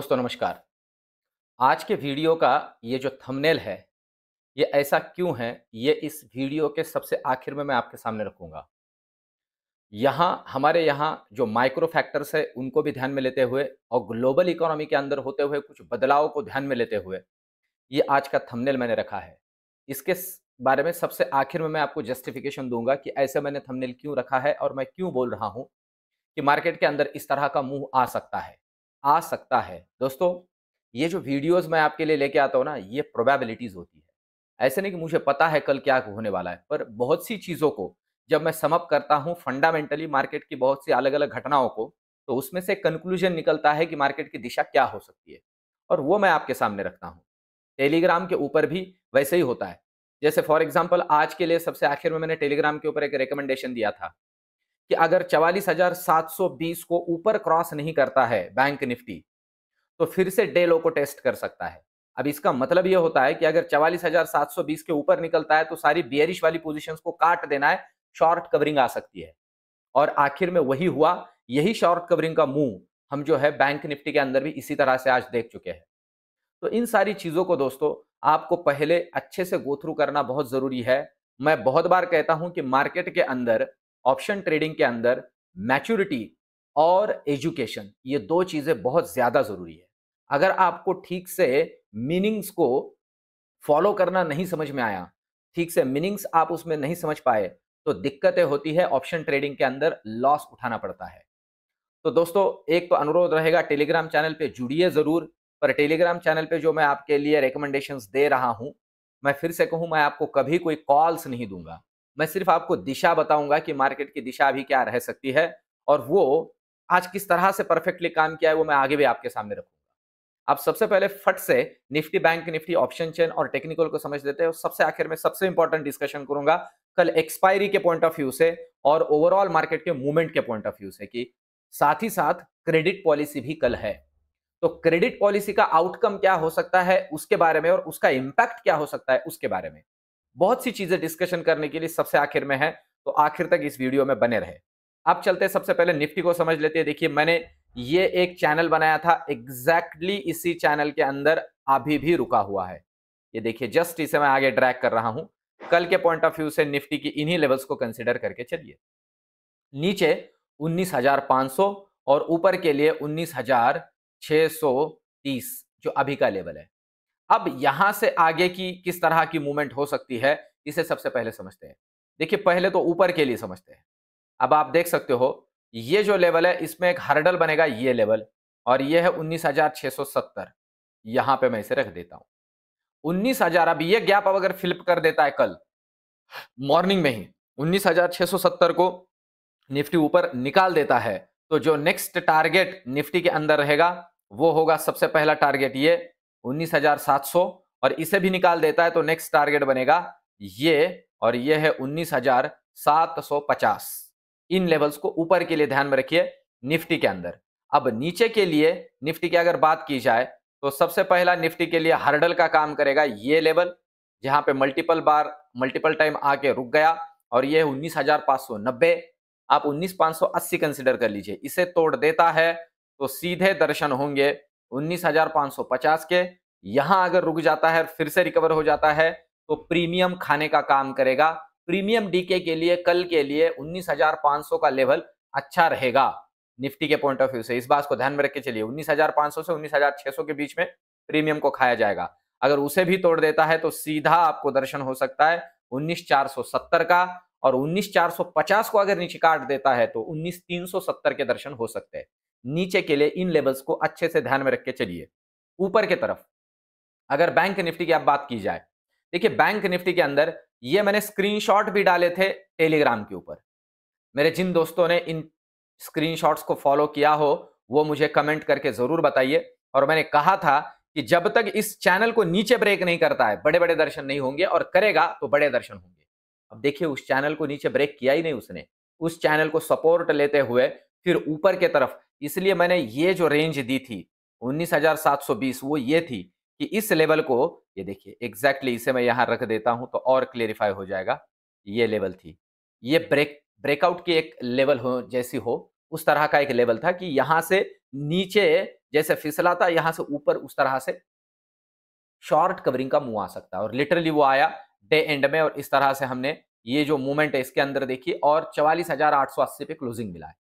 दोस्तों नमस्कार। आज के वीडियो का ये जो थंबनेल है, ये ऐसा क्यों है, ये इस वीडियो के सबसे आखिर में मैं आपके सामने रखूँगा। हमारे यहाँ जो माइक्रो फैक्टर्स हैं, उनको भी ध्यान में लेते हुए और ग्लोबल इकोनॉमी के अंदर होते हुए कुछ बदलाव को ध्यान में लेते हुए, ये आज का थंबनेल मैंने रखा है। इसके बारे में सबसे आखिर में मैं आपको जस्टिफिकेशन दूँगा कि ऐसे मैंने थंबनेल क्यों रखा है और मैं क्यों बोल रहा हूँ कि मार्केट के अंदर इस तरह का मूव आ सकता है। आ सकता है। दोस्तों, ये जो वीडियोज़ मैं आपके लिए लेके आता हूँ ना, ये प्रोबेबिलिटीज़ होती है। ऐसे नहीं कि मुझे पता है कल क्या होने वाला है, पर बहुत सी चीज़ों को जब मैं सम अप करता हूँ फंडामेंटली मार्केट की बहुत सी अलग-अलग घटनाओं को, तो उसमें से कंक्लूजन निकलता है कि मार्केट की दिशा क्या हो सकती है और वो मैं आपके सामने रखता हूँ। टेलीग्राम के ऊपर भी वैसे ही होता है। जैसे फॉर एग्ज़ाम्पल आज के लिए सबसे आखिर में मैंने टेलीग्राम के ऊपर एक रिकमेंडेशन दिया था कि अगर 44,720 को ऊपर क्रॉस नहीं करता है बैंक निफ्टी, तो फिर से डे लो को टेस्ट कर सकता है। अब इसका मतलब ये होता है कि अगर 44,720 के ऊपर निकलता है तो सारी बियरिश वाली पोजीशंस को काट देना है, शॉर्ट कवरिंग आ सकती है। और आखिर में वही हुआ, यही शॉर्ट कवरिंग का मूव हम जो है बैंक निफ्टी के अंदर भी इसी तरह से आज देख चुके हैं। तो इन सारी चीज़ों को दोस्तों आपको पहले अच्छे से गो थ्रू करना बहुत ज़रूरी है। मैं बहुत बार कहता हूँ कि मार्केट के अंदर, ऑप्शन ट्रेडिंग के अंदर मैच्योरिटी और एजुकेशन ये 2 चीज़ें बहुत ज़्यादा ज़रूरी है। अगर आपको ठीक से मीनिंग्स को फ़ॉलो करना नहीं समझ में आया, ठीक से मीनिंग्स आप उसमें नहीं समझ पाए, तो दिक्कतें होती है ऑप्शन ट्रेडिंग के अंदर लॉस उठाना पड़ता है। तो दोस्तों एक तो अनुरोध रहेगा टेलीग्राम चैनल पे जुड़िए ज़रूर, पर टेलीग्राम चैनल पे जो मैं आपके लिए रिकमेंडेशंस दे रहा हूँ, मैं फिर से कहूँ मैं आपको कभी कोई कॉल्स नहीं दूँगा। मैं सिर्फ़ आपको दिशा बताऊँगा कि मार्केट की दिशा अभी क्या रह सकती है और वो आज किस तरह से परफेक्टली काम किया है वो मैं आगे भी आपके सामने रखूँगा। अब सबसे पहले फट से Nifty, bank Nifty, option chain और टेक्निकल को समझ लेते हैं और सबसे आखिर में सबसे इंपॉर्टेंट डिस्कशन करूँगा कल एक्सपायरी के पॉइंट ऑफ व्यू से और ओवरऑल मार्केट के मूवमेंट के पॉइंट ऑफ व्यू से कि साथ ही साथ क्रेडिट पॉलिसी भी कल है। तो क्रेडिट पॉलिसी का आउटकम क्या हो सकता है उसके बारे में और उसका इंपैक्ट क्या हो सकता है उसके बारे में बहुत सी चीजें डिस्कशन करने के लिए सबसे आखिर में है, तो आखिर तक इस वीडियो में बने रहे। अब चलते हैं सबसे पहले निफ्टी को समझ लेते हैं। देखिए मैंने ये एक चैनल बनाया था, एग्जैक्टली इसी चैनल के अंदर अभी भी रुका हुआ है। ये देखिए जस्ट इसे मैं आगे ड्रैग कर रहा हूं। कल के पॉइंट ऑफ व्यू से निफ्टी की इन्हीं लेवल्स को कंसिडर करके चलिए। नीचे 19,500 और ऊपर के लिए 19,630 जो अभी का लेवल है। अब यहां से आगे की किस तरह की मूवमेंट हो सकती है इसे सबसे पहले समझते हैं। देखिए पहले तो ऊपर के लिए समझते हैं। अब आप देख सकते हो ये जो लेवल है इसमें एक हर्डल बनेगा, ये लेवल, और ये है 19,670। यहां पे मैं इसे रख देता हूं 19,000। अब ये गैप अगर फिलिप कर देता है कल मॉर्निंग में ही 19,670 को निफ्टी ऊपर निकाल देता है, तो जो नेक्स्ट टारगेट निफ्टी के अंदर रहेगा वो होगा सबसे पहला टारगेट ये 19,700, और इसे भी निकाल देता है तो नेक्स्ट टारगेट बनेगा ये, और ये है 19,750। इन लेवल्स को ऊपर के लिए ध्यान में रखिए निफ्टी के अंदर। अब नीचे के लिए निफ्टी की अगर बात की जाए तो सबसे पहला निफ्टी के लिए हर्डल का काम करेगा ये लेवल, जहां पे मल्टीपल टाइम आके रुक गया, और ये 19,590। आप 19,580 कंसिडर कर लीजिए। इसे तोड़ देता है तो सीधे दर्शन होंगे 19,550 के। यहां अगर रुक जाता है फिर से रिकवर हो जाता है तो प्रीमियम खाने का काम करेगा। प्रीमियम डीके के लिए कल के लिए 19,500 का लेवल अच्छा रहेगा निफ्टी के पॉइंट ऑफ व्यू से। इस बात को ध्यान में रख के चलिए 19,500 से 19,600 के बीच में प्रीमियम को खाया जाएगा। अगर उसे भी तोड़ देता है तो सीधा आपको दर्शन हो सकता है 19,470 का, और 19,450 को अगर नीचे काट देता है तो 19,370 के दर्शन हो सकते हैं। नीचे के लिए इन लेवल्स को अच्छे से ध्यान में रख के चलिए। ऊपर की तरफ अगर बैंक निफ्टी की आप बात की जाए, देखिए बैंक निफ्टी के अंदर ये मैंने स्क्रीनशॉट भी डाले थे टेलीग्राम के ऊपर। मेरे जिन दोस्तों ने इन स्क्रीनशॉट्स को फॉलो किया हो वो मुझे कमेंट करके जरूर बताइए। और मैंने कहा था कि जब तक इस चैनल को नीचे ब्रेक नहीं करता है बड़े बड़े दर्शन नहीं होंगे, और करेगा तो बड़े दर्शन होंगे। अब देखिए उस चैनल को नीचे ब्रेक किया ही नहीं उसने, उस चैनल को सपोर्ट लेते हुए फिर ऊपर के तरफ, इसलिए मैंने ये जो रेंज दी थी 19,720 वो ये थी कि इस लेवल को, ये देखिए एग्जैक्टली इसे मैं यहां रख देता हूं तो और क्लेरिफाई हो जाएगा। ये लेवल थी, ये ब्रेकआउट की एक लेवल हो जैसी हो उस तरह का एक लेवल था कि यहां से नीचे जैसे फिसलाता यहाँ से ऊपर उस तरह से शॉर्ट कवरिंग का मूव आ सकता है और लिटरली वो आया डे एंड में और इस तरह से हमने ये जो मूवमेंट है इसके अंदर देखी और 44,880 पे क्लोजिंग मिला है।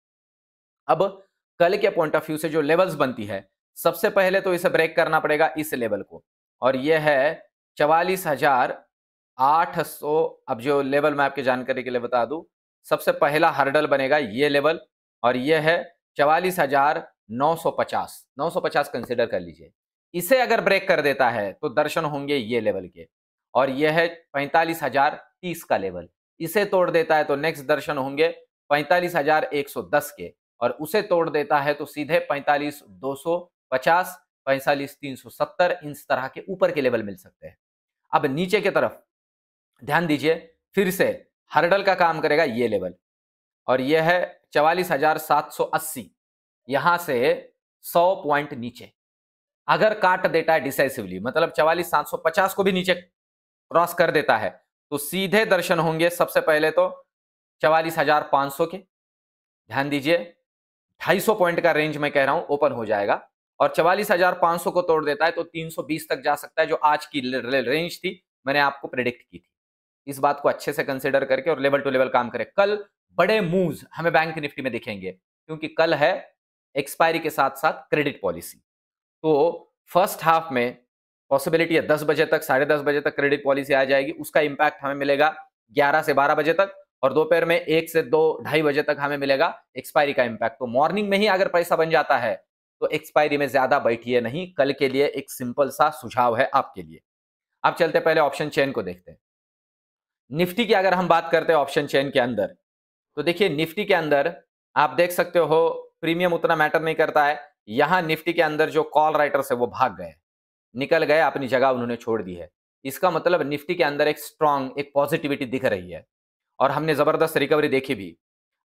अब कल के पॉइंट ऑफ व्यू से जो लेवल्स बनती है, सबसे पहले तो इसे ब्रेक करना पड़ेगा इस लेवल को और यह है 44,800। अब जो लेवल मैं आपकी जानकारी के लिए बता दूं, सबसे पहला हर्डल बनेगा ये लेवल और यह है 44,950 950 कंसिडर कर लीजिए। इसे अगर ब्रेक कर देता है तो दर्शन होंगे ये लेवल के और यह है 45,030 का लेवल। इसे तोड़ देता है तो नेक्स्ट दर्शन होंगे 45,110 के और उसे तोड़ देता है तो सीधे 45,250 45,370 इस तरह के ऊपर के लेवल मिल सकते हैं। अब नीचे की तरफ ध्यान दीजिए, फिर से हर्डल का काम करेगा ये लेवल और यह है 44,780। यहां से 100 पॉइंट नीचे अगर काट देता है डिसाइसिवली, मतलब 44,750 को भी नीचे क्रॉस कर देता है तो सीधे दर्शन होंगे सबसे पहले तो 44,500 के। ध्यान दीजिए 250 पॉइंट का रेंज मैं कह रहा हूं ओपन हो जाएगा और 44,500 को तोड़ देता है तो 320 तक जा सकता है, जो आज की रेंज थी मैंने आपको प्रेडिक्ट की थी। इस बात को अच्छे से कंसीडर करके और लेवल टू लेवल काम करें। कल बड़े मूव्स हमें बैंक निफ्टी में दिखेंगे क्योंकि कल है एक्सपायरी के साथ साथ क्रेडिट पॉलिसी। तो फर्स्ट हाफ में पॉसिबिलिटी है 10 बजे तक 10:30 बजे तक क्रेडिट पॉलिसी आ जाएगी, उसका इंपैक्ट हमें मिलेगा 11 से 12 बजे तक और दोपहर में 1 से 2 ढाई बजे तक हमें मिलेगा एक्सपायरी का इंपैक्ट। तो मॉर्निंग में ही अगर पैसा बन जाता है तो एक्सपायरी में ज्यादा बैठिए नहीं, कल के लिए एक सिंपल सा सुझाव है आपके लिए। अब चलते पहले ऑप्शन चेन को देखते हैं। निफ्टी की अगर हम बात करते हैं ऑप्शन चेन के अंदर, तो देखिए निफ्टी के अंदर आप देख सकते हो प्रीमियम उतना मैटर नहीं करता है। यहां निफ्टी के अंदर जो कॉल राइटर्स है वो भाग गए, निकल गए, अपनी जगह उन्होंने छोड़ दी है। इसका मतलब निफ्टी के अंदर एक स्ट्रांग एक पॉजिटिविटी दिख रही है और हमने जबरदस्त रिकवरी देखी भी।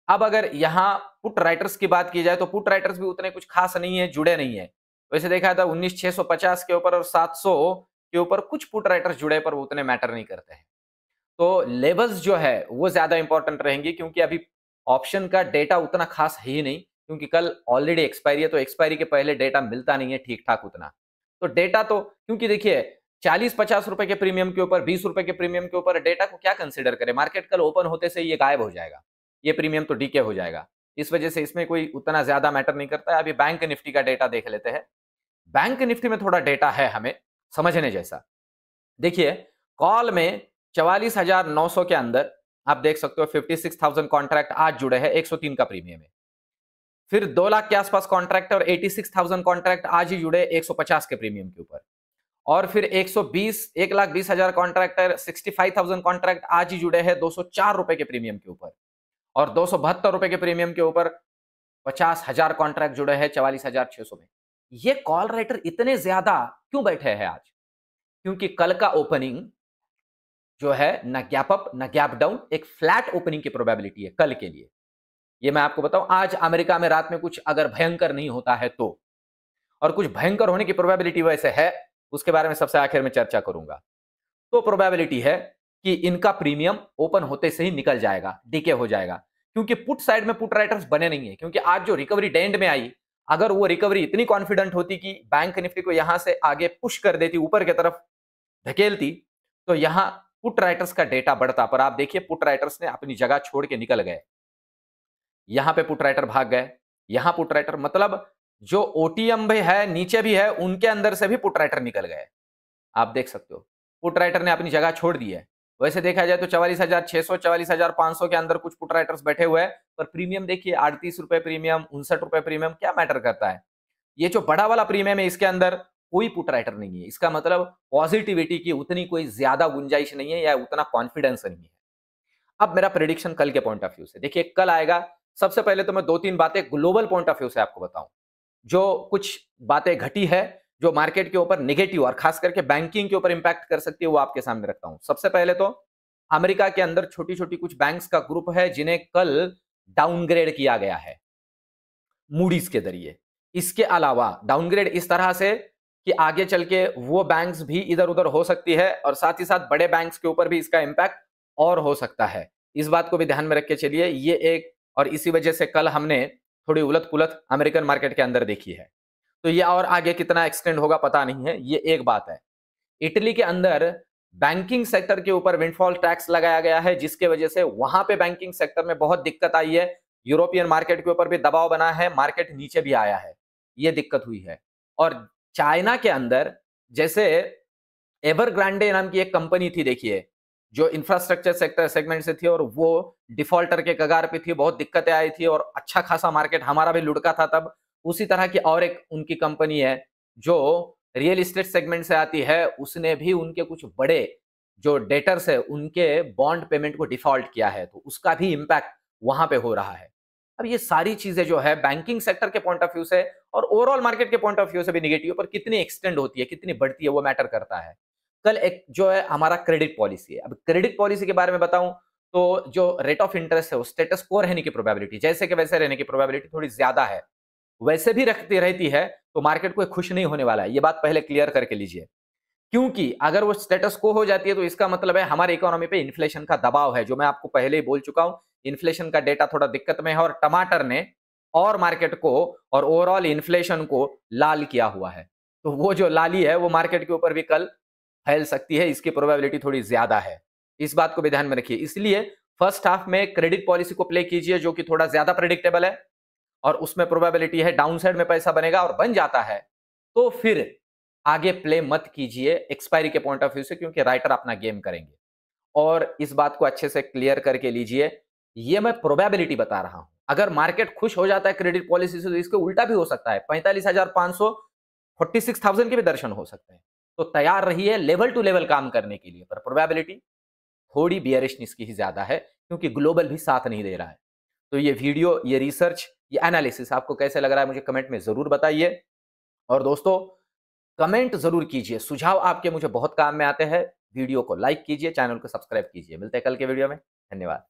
अब अगर यहां पुट राइटर्स की बात की जाए तो पुट राइटर्स भी उतने कुछ खास नहीं है, जुड़े नहीं है। वैसे देखा था 19,650 के ऊपर और 700 के ऊपर कुछ पुट राइटर्स जुड़े पर वो उतने मैटर नहीं करते हैं। तो लेवल्स जो है वो ज्यादा इंपॉर्टेंट रहेंगी क्योंकि अभी ऑप्शन का डेटा उतना खास है ही नहीं, क्योंकि कल ऑलरेडी एक्सपायरी है तो एक्सपायरी के पहले डेटा मिलता नहीं है ठीक ठाक उतना। तो डेटा तो क्योंकि देखिए 40-50 रुपए के प्रीमियम के ऊपर 20 रुपए के प्रीमियम के ऊपर डेटा को क्या कंसिडर करें, मार्केट कल ओपन होते से ये गायब हो जाएगा, ये प्रीमियम तो डीके हो जाएगा। इस वजह से इसमें कोई उतना ज्यादा मैटर नहीं करता है। अभी बैंक निफ्टी का डेटा देख लेते हैं। बैंक निफ्टी में थोड़ा डेटा है हमें समझने जैसा। देखिए कॉल में 44,900 के अंदर आप देख सकते हो 56,000 कॉन्ट्रैक्ट आज जुड़े हैं, 103 का प्रीमियम है। फिर 2 लाख के आसपास कॉन्ट्रैक्ट और 86,000 कॉन्ट्रैक्ट आज ही जुड़े 150 के प्रीमियम के ऊपर। और फिर 1,20,000 कॉन्ट्रैक्टर 65,000 कॉन्ट्रैक्ट आज ही जुड़े हैं 204 रुपए के प्रीमियम के ऊपर और 272 रुपए के प्रीमियम के ऊपर 50,000 कॉन्ट्रैक्ट जुड़े हैं 44,600 में। ये कॉल राइटर इतने ज्यादा क्यों बैठे हैं आज? क्योंकि कल का ओपनिंग जो है ना गैप अप ना गैप डाउन, एक फ्लैट ओपनिंग की प्रोबेबिलिटी है कल के लिए। ये मैं आपको बताऊं, आज अमेरिका में रात में कुछ अगर भयंकर नहीं होता है तो, और कुछ भयंकर होने की प्रोबेबिलिटी वैसे है, उसके बारे में सबसे आखिर में चर्चा करूंगा। तो प्रोबेबिलिटी है कि इनका प्रीमियम ओपन होते से ही निकल जाएगा, डीके हो जाएगा, क्योंकि पुट साइड में पुट राइटर्स बने नहीं है। क्योंकि आज जो रिकवरी डेंड में आई, अगर वो रिकवरी इतनी कॉन्फिडेंट होती कि बैंक निफ्टी को यहां से आगे पुश कर देती, ऊपर की तरफ धकेलती, तो यहां पुट राइटर्स का डेटा बढ़ता। पर आप देखिए पुट राइटर्स ने अपनी जगह छोड़ के निकल गए। यहां पे पुट राइटर भाग गए, यहां पुट राइटर, मतलब जो ओटीएम भी है नीचे भी है उनके अंदर से भी पुट राइटर निकल गए। आप देख सकते हो पुट राइटर ने अपनी जगह छोड़ दी है। वैसे देखा जाए तो 44,600 44,500 के अंदर कुछ पुट राइटर्स बैठे हुए हैं, पर प्रीमियम देखिए 38 रुपए प्रीमियम, 59 रुपए प्रीमियम, क्या मैटर करता है। ये जो बड़ा वाला प्रीमियम है इसके अंदर कोई पुट राइटर नहीं है। इसका मतलब पॉजिटिविटी की उतनी कोई ज्यादा गुंजाइश नहीं है या उतना कॉन्फिडेंस नहीं है। अब मेरा प्रेडिक्शन कल के पॉइंट ऑफ व्यू से, देखिए कल आएगा, सबसे पहले तो मैं 2-3 बातें ग्लोबल पॉइंट ऑफ व्यू से आपको बताऊं। जो कुछ बातें घटी है जो मार्केट के ऊपर नेगेटिव और खास करके बैंकिंग के ऊपर इंपैक्ट कर सकती है, वो आपके सामने रखता हूं। सबसे पहले तो अमेरिका के अंदर छोटी छोटी कुछ बैंक्स का ग्रुप है जिन्हें कल डाउनग्रेड किया गया है मूडीज के जरिए। इसके अलावा डाउनग्रेड इस तरह से कि आगे चल के वो बैंक्स भी इधर उधर हो सकती है और साथ ही साथ बड़े बैंक्स के ऊपर भी इसका इंपैक्ट और हो सकता है। इस बात को भी ध्यान में रख के चलिए। ये एक, और इसी वजह से कल हमने थोड़ी उलट पुलट अमेरिकन मार्केट के अंदर देखी है। तो ये और आगे कितना एक्सटेंड होगा पता नहीं है, ये एक बात है। इटली के अंदर बैंकिंग सेक्टर के ऊपर विंडफॉल टैक्स लगाया गया है, जिसके वजह से वहां पे बैंकिंग सेक्टर में बहुत दिक्कत आई है। यूरोपियन मार्केट के ऊपर भी दबाव बना है, मार्केट नीचे भी आया है, ये दिक्कत हुई है। और चाइना के अंदर जैसे एवरग्रांडे नाम की एक कंपनी थी, देखिए, जो इंफ्रास्ट्रक्चर सेक्टर सेगमेंट से थी और वो डिफॉल्टर के कगार पे थी, बहुत दिक्कतें आई थी और अच्छा खासा मार्केट हमारा भी लुढ़का था तब। उसी तरह की और एक उनकी कंपनी है जो रियल एस्टेट सेगमेंट से आती है, उसने भी उनके कुछ बड़े जो डेटर्स है उनके बॉन्ड पेमेंट को डिफॉल्ट किया है, तो उसका भी इंपैक्ट वहां पे हो रहा है। अब ये सारी चीजें जो है बैंकिंग सेक्टर के पॉइंट ऑफ व्यू से और ओवरऑल मार्केट के पॉइंट ऑफ व्यू से भी निगेटिव, पर कितनी एक्सटेंड होती है, कितनी बढ़ती है, वो मैटर करता है। कल एक जो है हमारा क्रेडिट पॉलिसी है। अब क्रेडिट पॉलिसी के बारे में बताऊं तो जो रेट ऑफ इंटरेस्ट है वो स्टेटस को रहने की प्रोबेबिलिटी, जैसे कि वैसे रहने की प्रोबेबिलिटी थोड़ी ज्यादा है, वैसे भी रखती रहती है, तो मार्केट को खुश नहीं होने वाला है, ये बात पहले क्लियर करके लीजिए। क्योंकि अगर वो स्टेटस को हो जाती है तो इसका मतलब है हमारी इकोनॉमी पे इन्फ्लेशन का दबाव है, जो मैं आपको पहले ही बोल चुका हूं। इन्फ्लेशन का डेटा थोड़ा दिक्कत में है और टमाटर ने और मार्केट को और ओवरऑल इन्फ्लेशन को लाल किया हुआ है, तो वो जो लाली है वो मार्केट के ऊपर भी कल फैल सकती है, इसकी प्रोबेबिलिटी थोड़ी ज्यादा है। इस बात को भी ध्यान में रखिए। इसलिए फर्स्ट हाफ में क्रेडिट पॉलिसी को प्ले कीजिए, जो कि थोड़ा ज्यादा प्रेडिक्टेबल है और उसमें प्रोबेबिलिटी है डाउनसाइड में पैसा बनेगा और बन जाता है, तो फिर आगे प्ले मत कीजिए एक्सपायरी के पॉइंट ऑफ व्यू से, क्योंकि राइटर अपना गेम करेंगे। और इस बात को अच्छे से क्लियर करके लीजिए, ये मैं प्रोबेबिलिटी बता रहा हूं। अगर मार्केट खुश हो जाता है क्रेडिट पॉलिसी से तो इसके उल्टा भी हो सकता है, 45,500 46,000 के भी दर्शन हो सकते हैं। तो तैयार रहिए लेवल टू लेवल काम करने के लिए, पर प्रोबेबिलिटी थोड़ी बियरिशनेस की ही ज्यादा है, क्योंकि ग्लोबल भी साथ नहीं दे रहा है। तो ये वीडियो, ये रिसर्च, ये एनालिसिस आपको कैसे लग रहा है मुझे कमेंट में जरूर बताइए। और दोस्तों, कमेंट जरूर कीजिए, सुझाव आपके मुझे बहुत काम में आते हैं। वीडियो को लाइक कीजिए, चैनल को सब्सक्राइब कीजिए। मिलते हैं कल के वीडियो में। धन्यवाद।